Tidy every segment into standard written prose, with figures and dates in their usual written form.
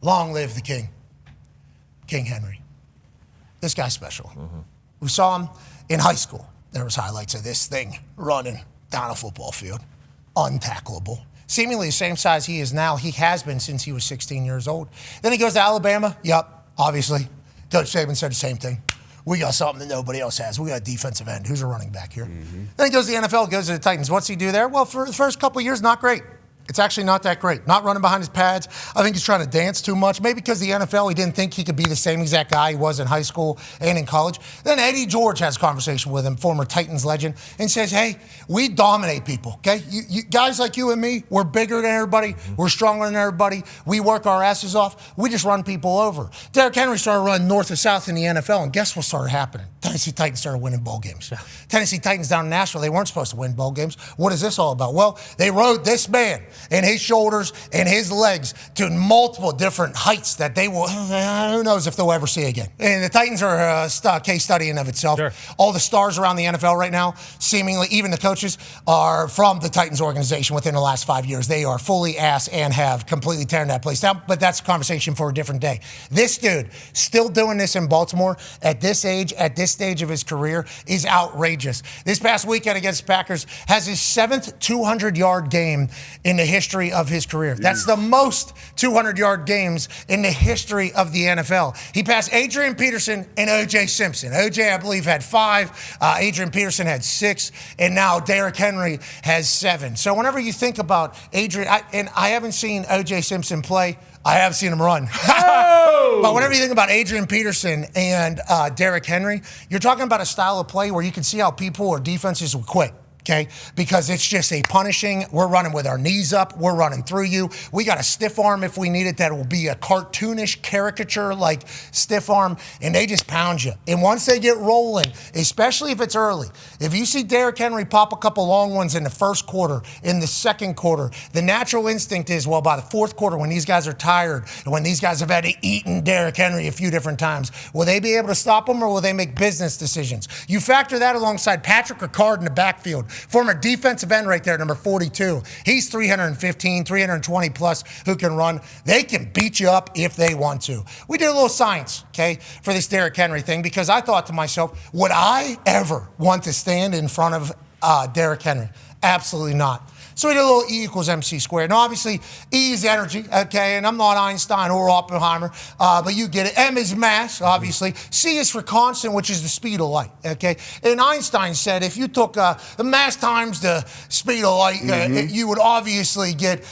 Long live the king, King Henry. This guy's special. We saw him in high school. There was highlights of this thing running down a football field, untackleable. Seemingly the same size he is now. He has been since he was 16 years old. Then he goes to Alabama. Yup, obviously. Coach Saban said the same thing. We got something that nobody else has. We got a defensive end. Who's a running back here? Then he goes to the NFL, goes to the Titans. What's he do there? Well, for the first couple of years, not great. It's actually not that great. Not running behind his pads. I think he's trying to dance too much. Maybe because the NFL, he didn't think he could be the same exact guy he was in high school and in college. Then Eddie George has a conversation with him, former Titans legend, and says, hey, we dominate people, okay? You guys like you and me, we're bigger than everybody. We're stronger than everybody. We work our asses off. We just run people over. Derrick Henry started running north and south in the NFL, and guess what started happening? Tennessee Titans started winning bowl games. Tennessee Titans down in Nashville, they weren't supposed to win bowl games. What is this all about? Well, they rode this man and his shoulders and his legs to multiple different heights that they will, who knows if they'll ever see again. And the Titans are a case study in of itself. Sure. All the stars around the NFL right now, seemingly, even the coaches, are from the Titans organization within the last 5 years. They are fully ass and have completely tearing that place down, but that's a conversation for a different day. This dude, still doing this in Baltimore at this age, at this stage of his career, is outrageous. This past weekend against the Packers has his 7th 200-yard game in the history of his career. That's the most 200-yard games in the history of the NFL. He passed Adrian Peterson and O.J. Simpson. O.J., I believe, had 5. Adrian Peterson had 6. And now Derrick Henry has 7. So whenever you think about Adrian, I haven't seen O.J. Simpson play. I have seen him run. But whenever you think about Adrian Peterson and Derrick Henry, you're talking about a style of play where you can see how people or defenses will quit. Okay, because it's just a punishing. We're running with our knees up. We're running through you. We got a stiff arm if we need it. That will be a cartoonish caricature like stiff arm, and they just pound you. And once they get rolling, especially if it's early, if you see Derrick Henry pop a couple long ones in the first quarter, in the second quarter, the natural instinct is, well, by the fourth quarter, when these guys are tired and when these guys have had to eat Derrick Henry a few different times, will they be able to stop him or will they make business decisions? You factor that alongside Patrick Ricard in the backfield. Former defensive end right there, number 42. He's 315, 320 plus who can run. They can beat you up if they want to. We did a little science, okay, for this Derrick Henry thing because I thought to myself, would I ever want to stand in front of Derrick Henry? Absolutely not. So we did a little E equals MC squared. Now, obviously, E is energy, okay? And I'm not Einstein or Oppenheimer, but you get it. M is mass, obviously. C is for constant, which is the speed of light, okay? And Einstein said if you took the mass times the speed of light, you would obviously get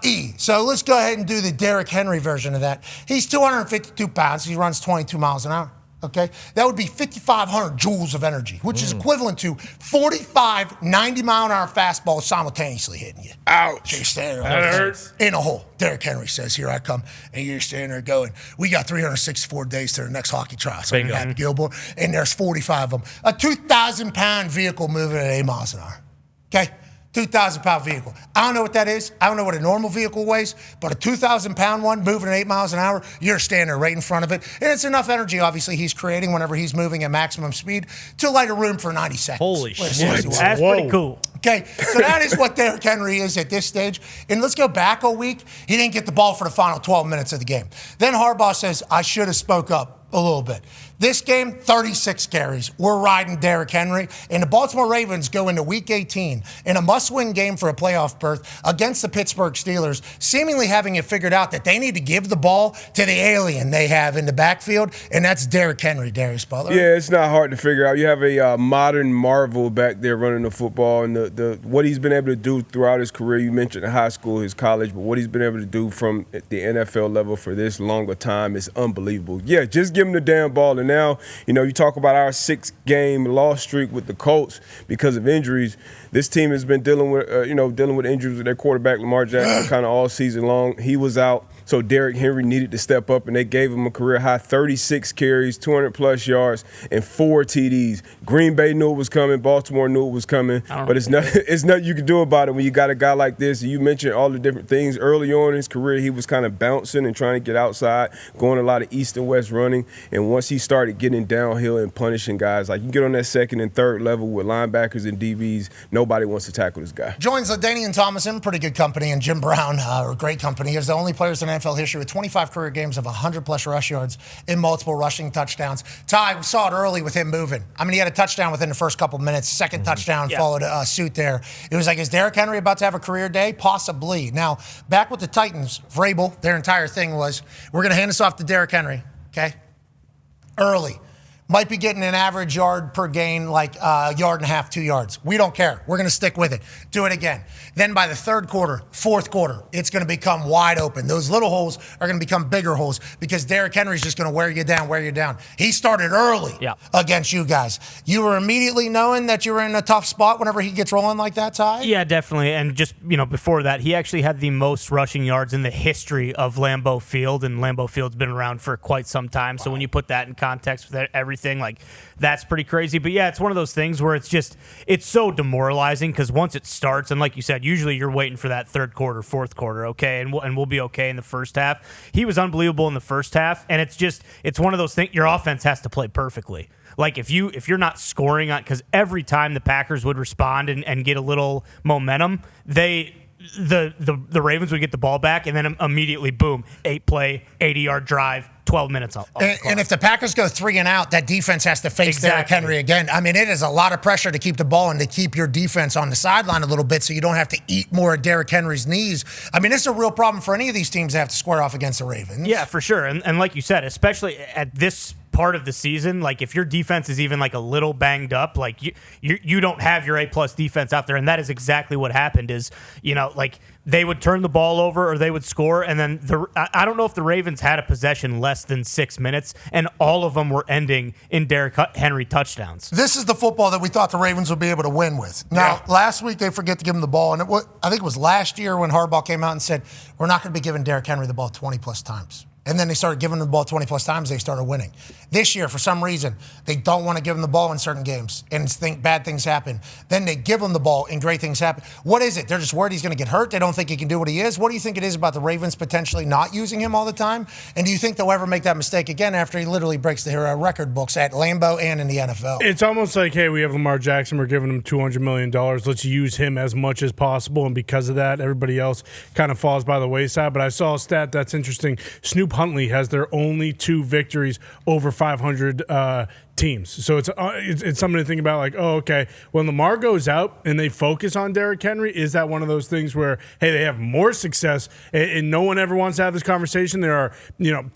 E. So let's go ahead and do the Derrick Henry version of that. He's 252 pounds. He runs 22 miles an hour. Okay, that would be 5,500 joules of energy, which is equivalent to 45 90-mile-an-hour fastballs simultaneously hitting you. Ouch. You're standing That hurts. in a hole. Derrick Henry says, here I come. And you're standing there going, we got 364 days to the next hockey trial. So we're at Gilmore, and there's 45 of them. A 2,000-pound vehicle moving at 8 miles an hour. Okay? 2,000-pound vehicle. I don't know what that is. I don't know what a normal vehicle weighs, but a 2,000-pound one moving at 8 miles an hour, you're standing right in front of it. And it's enough energy, obviously, he's creating whenever he's moving at maximum speed to light a room for 90 seconds. Holy shit. That's pretty cool. Okay, so that is what Derrick Henry is at this stage. And let's go back a week. He didn't get the ball for the final 12 minutes of the game. Then Harbaugh says, I should have spoke up a little bit. This game, 36 carries. We're riding Derrick Henry. And the Baltimore Ravens go into Week 18 in a must-win game for a playoff berth against the Pittsburgh Steelers, seemingly having it figured out that they need to give the ball to the alien they have in the backfield, and that's Derrick Henry, Darius Butler. Yeah, it's not hard to figure out. You have a modern marvel back there running the football, and the what he's been able to do throughout his career. You mentioned high school, his college, but what he's been able to do from the NFL level for this longer time is unbelievable. Yeah, just give him the damn ball. And now, you talk about our 6-game loss streak with the Colts because of injuries. This team has been dealing with injuries with their quarterback, Lamar Jackson, kind of all season long. He was out, so Derrick Henry needed to step up, and they gave him a career-high 36 carries, 200-plus yards, and 4 TDs. Green Bay knew it was coming. Baltimore knew it was coming. But it's nothing you can do about it when you got a guy like this. You mentioned all the different things. Early on in his career, he was kind of bouncing and trying to get outside, going a lot of east and west running. And once he started getting downhill and punishing guys, like you get on that second and third level with linebackers and DBs, nobody wants to tackle this guy. Joins LaDainian Thomason, pretty good company, and Jim Brown, great company. He was the only players in the NFL history with 25 career games of 100-plus rush yards and multiple rushing touchdowns. Ty, we saw it early with him moving. I mean, he had a touchdown within the first couple minutes. Second touchdown followed suit there. It was like, is Derrick Henry about to have a career day? Possibly. Now, back with the Titans, Vrabel, their entire thing was, we're going to hand this off to Derrick Henry, okay? Early. Might be getting an average yard per gain, like a yard and a half, 2 yards. We don't care. We're going to stick with it. Do it again. Then by the third quarter, fourth quarter, it's going to become wide open. Those little holes are going to become bigger holes because Derrick Henry's just going to wear you down. He started early against you guys. You were immediately knowing that you were in a tough spot whenever he gets rolling like that, Ty? Yeah, definitely. And just, before that, he actually had the most rushing yards in the history of Lambeau Field, and Lambeau Field's been around for quite some time. So when you put that in context with everything, like, that's pretty crazy. But yeah, it's one of those things where it's so demoralizing because once it starts, and like you said, usually you're waiting for that third quarter, fourth quarter, okay, and we'll be okay in the first half. He was unbelievable in the first half, and it's one of those things. Your offense has to play perfectly. Like if you're not scoring on, because every time the Packers would respond and get a little momentum, the Ravens would get the ball back and then immediately, boom, 8-play, 80-yard drive, 12 minutes off. And if the Packers go 3 and out, that defense has to face Derrick Henry again. I mean, it is a lot of pressure to keep the ball and to keep your defense on the sideline a little bit so you don't have to eat more of Derrick Henry's knees. I mean, it's a real problem for any of these teams that have to square off against the Ravens. Yeah, for sure. And like you said, especially at this part of the season, like if your defense is even like a little banged up, like you don't have your A-plus defense out there, and that is exactly what happened. Is like they would turn the ball over or they would score, and then I don't know if the Ravens had a possession less than 6 minutes, and all of them were ending in Derrick Henry touchdowns. This is the football that we thought the Ravens would be able to win with. Now, last week they forget to give him the ball, and I think it was last year when Harbaugh came out and said, we're not going to be giving Derrick Henry the ball 20-plus times. And then they started giving him the ball 20-plus times. They started winning. This year, for some reason, they don't want to give him the ball in certain games and think bad things happen. Then they give him the ball and great things happen. What is it? They're just worried he's going to get hurt. They don't think he can do what he is. What do you think it is about the Ravens potentially not using him all the time? And do you think they'll ever make that mistake again after he literally breaks the record books at Lambeau and in the NFL? It's almost like, hey, we have Lamar Jackson. We're giving him $200 million. Let's use him as much as possible. And because of that, everybody else kind of falls by the wayside. But I saw a stat that's interesting. Snoop Huntley has their only 2 victories over 500 teams. So it's something to think about, like, oh, okay, when Lamar goes out and they focus on Derrick Henry, is that one of those things where, hey, they have more success and no one ever wants to have this conversation? There are,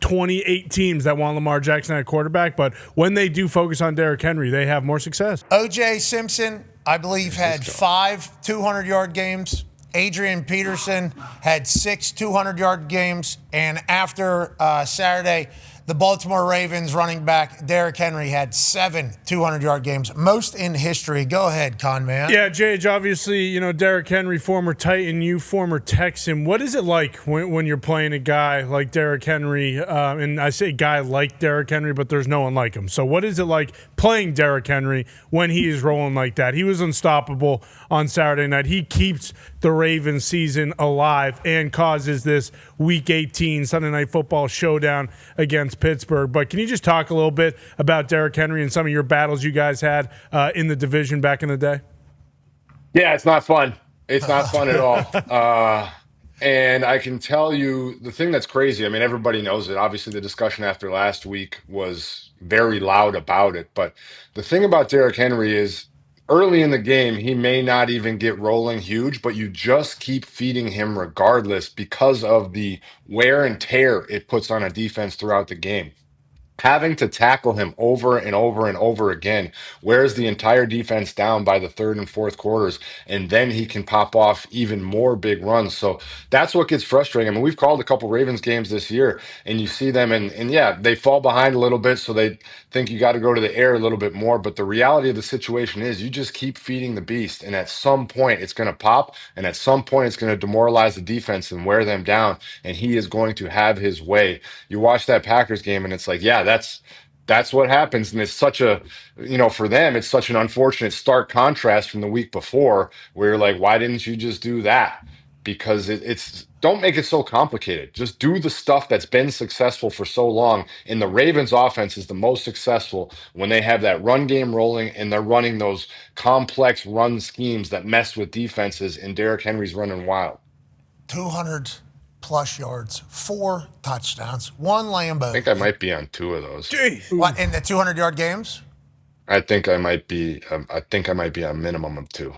28 teams that want Lamar Jackson at quarterback, but when they do focus on Derrick Henry, they have more success. O.J. Simpson, I believe, had 5 200-yard games. Adrian Peterson had 6 200-yard games. And after Saturday, the Baltimore Ravens running back Derrick Henry had 7 200-yard games, most in history. Go ahead, Con Man. Yeah, Jage, obviously, Derrick Henry, former Titan, you former Texan. What is it like when you're playing a guy like Derrick Henry? And I say guy like Derrick Henry, but there's no one like him. So what is it like playing Derrick Henry when he is rolling like that? He was unstoppable on Saturday night. He keeps the Ravens season alive and causes this Week 18 Sunday Night Football showdown against Pittsburgh. But can you just talk a little bit about Derrick Henry and some of your battles you guys had in the division back in the day? Yeah, it's not fun. It's not fun at all. And I can tell you the thing that's crazy, I mean, everybody knows it. Obviously, the discussion after last week was very loud about it. But the thing about Derrick Henry is early in the game, he may not even get rolling huge, but you just keep feeding him regardless because of the wear and tear it puts on a defense throughout the game. Having to tackle him over and over and over again wears the entire defense down by the third and fourth quarters, and then he can pop off even more big runs. So that's what gets frustrating. I mean, we've called a couple Ravens games this year, and you see them, and yeah, they fall behind a little bit, so they think you got to go to the air a little bit more. But the reality of the situation is you just keep feeding the beast, and at some point it's going to pop, and at some point it's going to demoralize the defense and wear them down, and he is going to have his way. You watch that Packers game, and it's like, yeah, that's what happens. And it's such a, for them, it's such an unfortunate stark contrast from the week before where you're like, why didn't you just do that? Because it's don't make it so complicated. Just do the stuff that's been successful for so long. And the Ravens offense is the most successful when they have that run game rolling and they're running those complex run schemes that mess with defenses, and Derrick Henry's running wild. 200 plus yards, 4 touchdowns, 1 Lambo. I think I might be on 2 of those. Jeez. What, in the 200-yard games? I think I might be on a minimum of 2.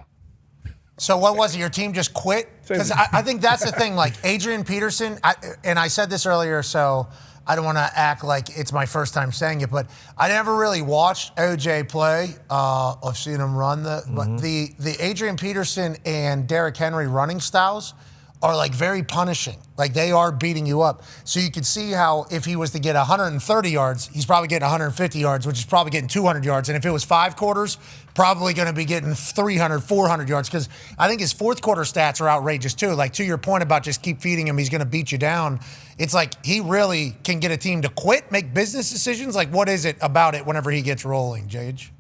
So what was it? Your team just quit? Because I think that's the thing. Like Adrian Peterson, and I said this earlier, so I don't want to act like it's my first time saying it, but I never really watched OJ play. I've seen him run but the Adrian Peterson and Derrick Henry running styles are like very punishing. Like they are beating you up. So you can see how if he was to get 130 yards, he's probably getting 150 yards, which is probably getting 200 yards. And if it was 5 quarters, probably going to be getting 300, 400 yards. Because I think his fourth quarter stats are outrageous too. Like to your point about just keep feeding him, he's going to beat you down. It's like he really can get a team to quit, make business decisions. Like what is it about it whenever he gets rolling, Jage?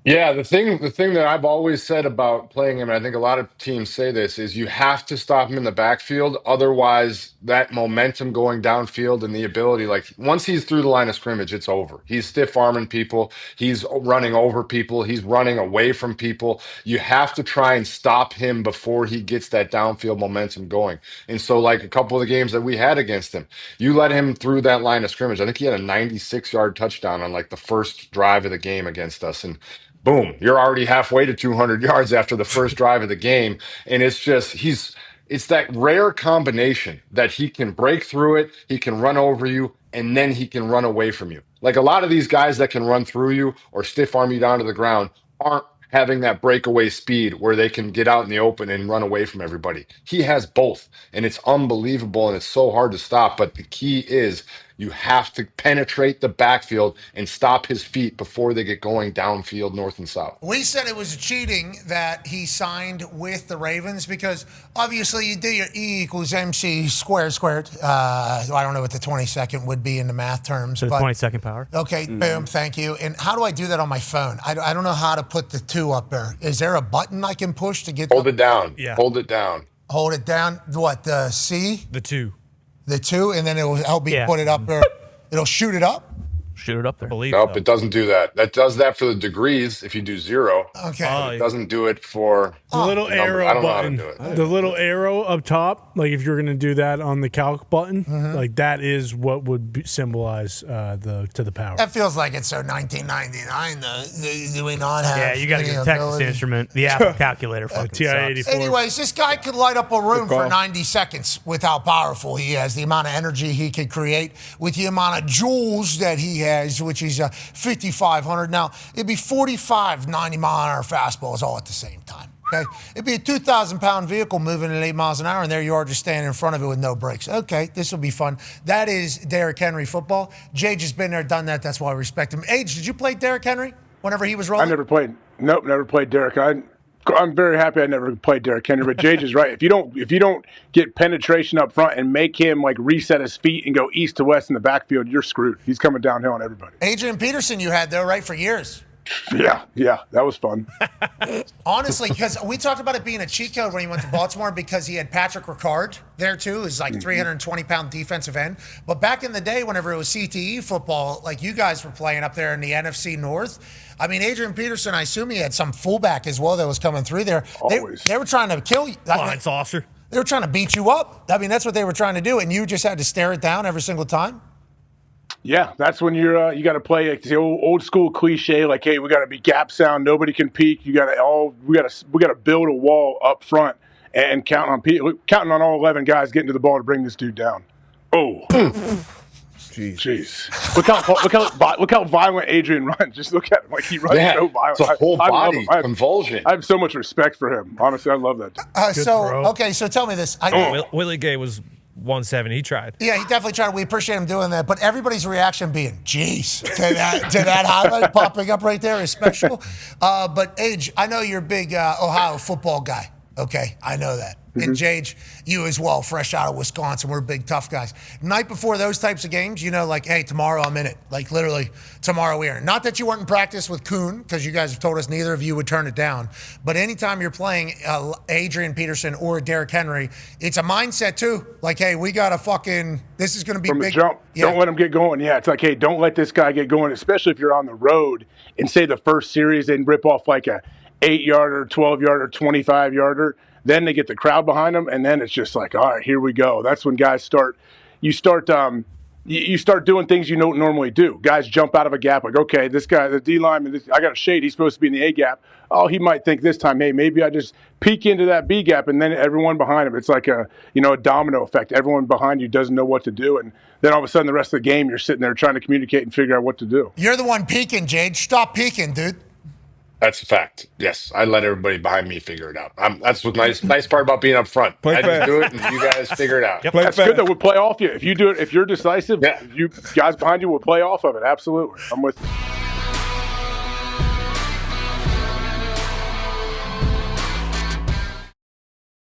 Yeah, the thing that I've always said about playing him, and I think a lot of teams say this, is you have to stop him in the backfield. Otherwise, that momentum going downfield and the ability, like once he's through the line of scrimmage, it's over. He's stiff arming people. He's running over people. He's running away from people. You have to try and stop him before he gets that downfield momentum going. And so, like a couple of the games that we had against him, you let him through that line of scrimmage. I think he had a 96-yard touchdown on like the first drive of the game against us. And boom, you're already halfway to 200 yards after the first drive of the game. And it's just, it's that rare combination that he can break through it, he can run over you, and then he can run away from you. Like a lot of these guys that can run through you or stiff arm you down to the ground aren't having that breakaway speed where they can get out in the open and run away from everybody. He has both, and it's unbelievable, and it's so hard to stop. But the key is you have to penetrate the backfield and stop his feet before they get going downfield north and south. We said it was cheating that he signed with the Ravens because obviously you do your E equals MC squared. I don't know what the 22nd would be in the math terms. So but 22nd power. Okay, boom, thank you. And how do I do that on my phone? I don't know how to put the 2 up there. Is there a button I can push to get Hold it down. Yeah. Hold it down. Hold it down. What, the C? The 2. The 2, and then it will help me put it up there. It'll shoot it up? Shoot it up there. Nope, it doesn't do that. That does that for the degrees if you do 0. Okay. It doesn't do it for The little the numbers. I arrow don't know how to button. do it. The little arrow up top, like if you're going to do that on the calc button, like that is what would symbolize to the power. That feels like it's so 1999, though. Do we not have Yeah, you got to get the a Texas ability? Instrument. The Apple calculator fucking TI-84. sucks. Anyways, this guy could light up a room for 90 seconds with how powerful he is, the amount of energy he could create with the amount of joules that he has, which is 5,500. Now, it'd be 45 90-mile-an-hour fastballs all at the same time. Okay, it'd be a 2,000-pound vehicle moving at 8 miles an hour, and there you are just standing in front of it with no brakes. Okay, this will be fun. That is Derrick Henry football. Jage has been there, done that. That's why I respect him. Age, did you play Derrick Henry whenever he was rolling? I never played. Nope, never played Derrick. I'm very happy I never played Derrick Henry. But Jage is right. If you don't get penetration up front and make him like reset his feet and go east to west in the backfield, you're screwed. He's coming downhill on everybody. Adrian Peterson you had, though, right, for years. Yeah, that was fun. Honestly, because we talked about it being a cheat code when he went to Baltimore because he had Patrick Ricard there too, who's like 320-pound defensive end. But back in the day, whenever it was CTE football, like you guys were playing up there in the NFC North, I mean, Adrian Peterson, I assume he had some fullback as well that was coming through there. Always. They were trying to kill you. Fine saucer. They were trying to beat you up. I mean, that's what they were trying to do, and you just had to stare it down every single time? Yeah, that's when you got to play like the old school cliche, like, hey, we got to be gap sound, nobody can peek. We got to build a wall up front and counting on all 11 guys getting to the ball to bring this dude down. Oh, jeez! Look how violent Adrian runs. Just look at him, like he runs so violent. It's a whole I love body him. convulsion. I have so much respect for him. Honestly, I love that. So tell me this. Willie Gay was 170. He tried. Yeah, he definitely tried. We appreciate him doing that. But everybody's reaction being, geez, to that highlight popping up right there is special. But Age, I know you're a big Ohio football guy. Okay, I know that. And Jage, you as well, fresh out of Wisconsin. We're big, tough guys. Night before those types of games, you know, like, hey, tomorrow I'm in it. Like, literally, tomorrow we are. Not that you weren't in practice with Kuhn, because you guys have told us neither of you would turn it down. But anytime you're playing Adrian Peterson or Derrick Henry, it's a mindset, too. Like, hey, we got to this is going to be From big. the jump, Yeah. don't let him get going. Yeah, it's like, hey, don't let this guy get going, especially if you're on the road and say the first series they rip off like a 8-yarder, 12-yarder, 25-yarder. Then they get the crowd behind them, and then it's just like, all right, here we go. That's when guys start. You start doing things you don't normally do. Guys jump out of a gap like, okay, this guy, the D lineman, I got a shade. He's supposed to be in the A gap. Oh, he might think this time, hey, maybe I just peek into that B gap, and then everyone behind him. It's like a domino effect. Everyone behind you doesn't know what to do, and then all of a sudden the rest of the game you're sitting there trying to communicate and figure out what to do. You're the one peeking, Jade. Stop peeking, dude. That's a fact. Yes, I let everybody behind me figure it out. That's what nice part about being up front. Play I just fast. do it, and you guys figure it out. Yep. That's good that we'll play off you. If you do it, if you're decisive, Yeah. you guys behind you will play off of it. Absolutely. I'm with you.